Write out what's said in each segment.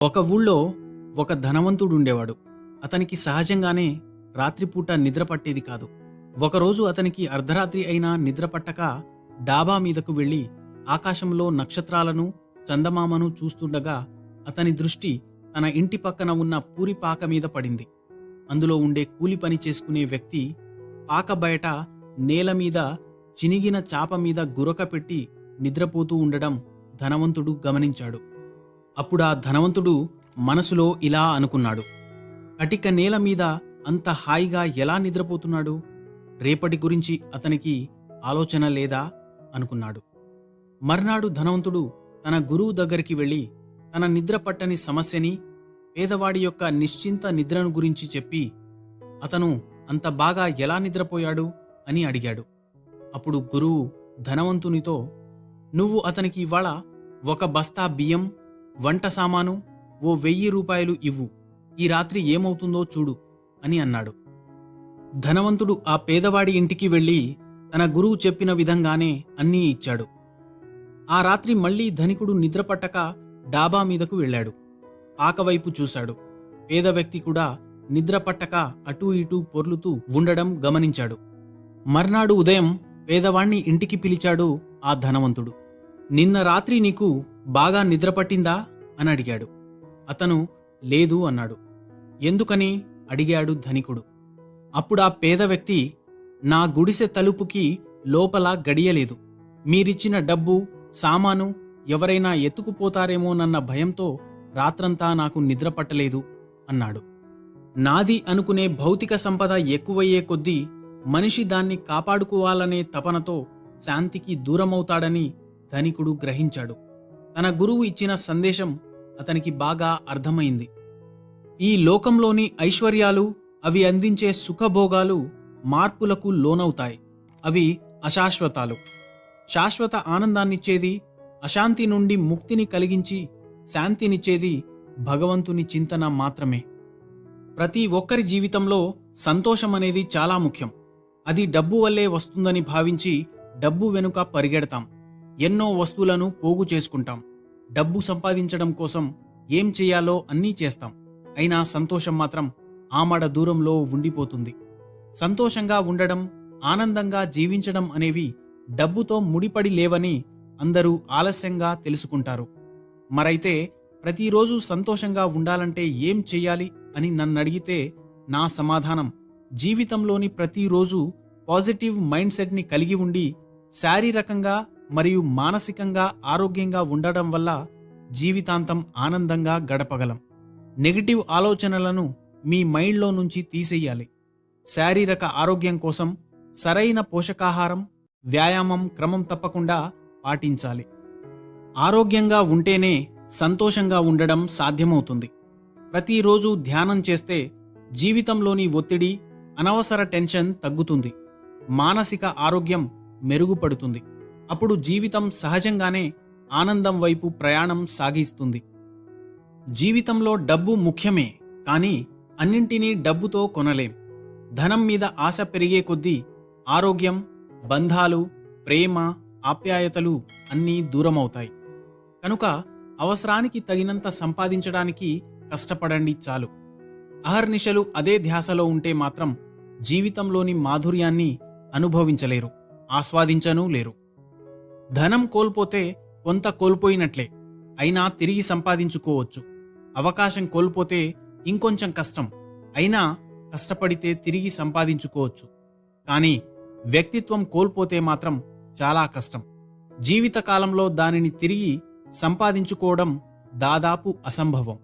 ఒక ఊళ్ళో ఒక ధనవంతుడుండేవాడు. అతనికి సహజంగానే రాత్రిపూట నిద్ర పట్టేది కాదు. ఒకరోజు అతనికి అర్ధరాత్రి అయినా నిద్ర పట్టక డాబా మీదకు వెళ్ళి ఆకాశంలో నక్షత్రాలను, చందమామను చూస్తుండగా అతని దృష్టి తన ఇంటి పక్కన ఉన్న పూరిపాక మీద పడింది. అందులో ఉండే కూలి పని చేసుకునే వ్యక్తి పాక బయట నేల మీద చినిగిన చాప మీద గురక పెట్టి నిద్రపోతూ ఉండడం ధనవంతుడు గమనించాడు. అప్పుడా ధనవంతుడు మనసులో ఇలా అనుకున్నాడు, కటిక నేల మీద అంత హాయిగా ఎలా నిద్రపోతున్నాడు? రేపటి గురించి అతనికి ఆలోచన లేదా అనుకున్నాడు. మర్నాడు ధనవంతుడు తన గురువు దగ్గరికి వెళ్ళి తన నిద్ర పట్టని సమస్యని, పేదవాడి యొక్క నిశ్చింత నిద్రను గురించి చెప్పి అతను అంత బాగా ఎలా నిద్రపోయాడు అని అడిగాడు. అప్పుడు గురువు ధనవంతునితో, నువ్వు అతనికి ఇవాళ 1 బస్తా బియ్యం, వంట సామాను, ఓ 1000 రూపాయలు ఇవ్వు, ఈ రాత్రి ఏమవుతుందో చూడు అని అన్నాడు. ధనవంతుడు ఆ పేదవాడి ఇంటికి వెళ్ళి తన గురువు చెప్పిన విధంగానే అన్నీ ఇచ్చాడు. ఆ రాత్రి మళ్లీ ధనికుడు నిద్రపట్టక డాబా మీదకు వెళ్ళాడు. పాకవైపు చూశాడు. పేద వ్యక్తి కూడా నిద్రపట్టక అటూ ఇటూ పొర్లుతూ ఉండడం గమనించాడు. మర్నాడు ఉదయం పేదవాణ్ణి ఇంటికి పిలిచాడు ఆ ధనవంతుడు. నిన్న రాత్రి నీకు బాగా నిద్రపట్టిందా అని అడిగాడు. అతను లేదు అన్నాడు. ఎందుకని అడిగాడు ధనికుడు. అప్పుడా పేద వ్యక్తి, నా గుడిసె తలుపుకి లోపల గడియలేదు. మీరిచ్చిన డబ్బు, సామాను ఎవరైనా ఎత్తుకుపోతారేమోనన్న భయంతో రాత్రంతా నాకు నిద్రపట్టలేదు అన్నాడు. నాది అనుకునే భౌతిక సంపద ఎక్కువయ్యే కొద్దీ మనిషి దాన్ని కాపాడుకోవాలనే తపనతో శాంతికి దూరమవుతాడని ధనికుడు గ్రహించాడు. తన గురువు ఇచ్చిన సందేశం అతనికి బాగా అర్థమైంది. ఈ లోకంలోని ఐశ్వర్యాలు, అవి అందించే సుఖభోగాలు మార్పులకు లోనవుతాయి. అవి అశాశ్వతాలు. శాశ్వత ఆనందాన్నిచ్చేది, అశాంతి నుండి ముక్తిని కలిగించి శాంతినిచ్చేది భగవంతుని చింతన మాత్రమే. ప్రతి ఒక్కరి జీవితంలో సంతోషం అనేది చాలా ముఖ్యం. అది డబ్బు వల్లే వస్తుందని భావించి డబ్బు వెనుక పరిగెడతాం. ఎన్నో వస్తువులను పోగు చేసుకుంటాం. డబ్బు సంపాదించడం కోసం ఏం చేయాలో అన్నీ చేస్తాం. అయినా సంతోషం మాత్రం ఆమడ దూరంలో ఉండిపోతుంది. సంతోషంగా ఉండడం, ఆనందంగా జీవించడం అనేవి డబ్బుతో ముడిపడి లేవని అందరూ ఆలస్యంగా తెలుసుకుంటారు. మరైతే ప్రతిరోజు సంతోషంగా ఉండాలంటే ఏం చెయ్యాలి అని నన్నడిగితే నా సమాధానం, జీవితంలోని ప్రతిరోజు పాజిటివ్ మైండ్ సెట్ని కలిగి ఉండి శారీరకంగా మరియు మానసికంగా ఆరోగ్యంగా ఉండడం వల్ల జీవితాంతం ఆనందంగా గడపగలం. నెగటివ్ ఆలోచనలను మీ మైండ్లో నుంచి తీసేయాలి. శారీరక ఆరోగ్యం కోసం సరైన పోషకాహారం, వ్యాయామం క్రమం తప్పకుండా పాటించాలి. ఆరోగ్యంగా ఉంటేనే సంతోషంగా ఉండడం సాధ్యమవుతుంది. ప్రతిరోజు ధ్యానం చేస్తే జీవితంలోని ఒత్తిడి, అనవసర టెన్షన్ తగ్గుతుంది. మానసిక ఆరోగ్యం మెరుగుపడుతుంది. అప్పుడు జీవితం సహజంగానే ఆనందం వైపు ప్రయాణం సాగిస్తుంది. జీవితంలో డబ్బు ముఖ్యమే, కానీ అన్నింటినీ డబ్బుతో కొనలేం. ధనం మీద ఆశ పెరిగే కొద్దీ ఆరోగ్యం, బంధాలు, ప్రేమ, ఆప్యాయతలు అన్నీ దూరమవుతాయి. కనుక అవసరానికి తగినంత సంపాదించడానికి కష్టపడండి చాలు. అహర్నిశలు అదే ధ్యాసలో ఉంటే మాత్రం జీవితంలోని మాధుర్యాన్ని అనుభవించలేరు, ఆస్వాదించనూ లేరు. ధనం కోల్పోతే కొంత కోల్పోయినట్లే, అయినా తిరిగి సంపాదించుకోవచ్చు. అవకాశం కోల్పోతే ఇంకొంచెం కష్టం, అయినా కష్టపడితే తిరిగి సంపాదించుకోవచ్చు. కానీ వ్యక్తిత్వం కోల్పోతే మాత్రం చాలా కష్టం. జీవితకాలంలో దానిని తిరిగి సంపాదించుకోవడం దాదాపు అసంభవం.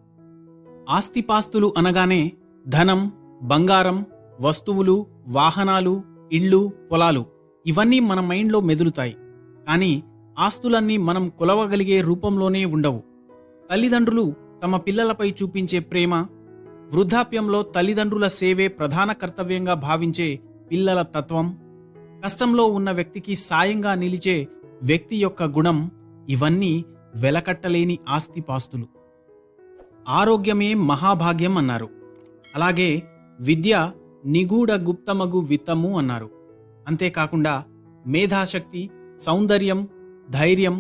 ఆస్తిపాస్తులు అనగానే ధనం, బంగారం, వస్తువులు, వాహనాలు, ఇళ్ళు, పొలాలు ఇవన్నీ మన మైండ్లో మెదులుతాయి. కానీ ఆస్తులన్నీ మనం కొలవగలిగే రూపంలోనే ఉండవు. తల్లిదండ్రులు తమ పిల్లలపై చూపించే ప్రేమ, వృద్ధాప్యంలో తల్లిదండ్రుల సేవే ప్రధాన కర్తవ్యంగా భావించే పిల్లల తత్వం, కష్టంలో ఉన్న వ్యక్తికి సాయంగా నిలిచే వ్యక్తి యొక్క గుణం, ఇవన్నీ వెలకట్టలేని ఆస్తిపాస్తులు. ఆరోగ్యమే మహాభాగ్యం అన్నారు. అలాగే విద్య నిగూఢ గుప్తమగు విత్తము అన్నారు. అంతేకాకుండా మేధాశక్తి, సౌందర్యం, ధైర్యం,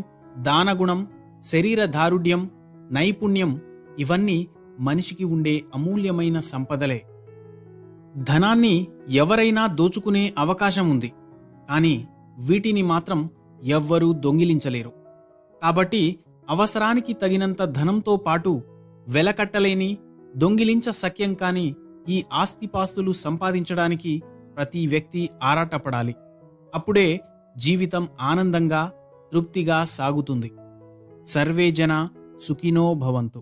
దానగుణం, శరీర దారుఢ్యం, నైపుణ్యం ఇవన్నీ మనిషికి ఉండే అమూల్యమైన సంపదలే. ధనాన్ని ఎవరైనా దోచుకునే అవకాశం ఉంది, కానీ వీటిని మాత్రం ఎవ్వరూ దొంగిలించలేరు. కాబట్టి అవసరానికి తగినంత ధనంతో పాటు వెలకట్టలేని, దొంగిలించ సఖ్యం కాని ఈ ఆస్తిపాస్తులు సంపాదించడానికి ప్రతి వ్యక్తి ఆరాటపడాలి. అప్పుడే జీవితం ఆనందంగా, తృప్తిగా సాగుతుంది. సర్వే జన సుఖినో భవంతు.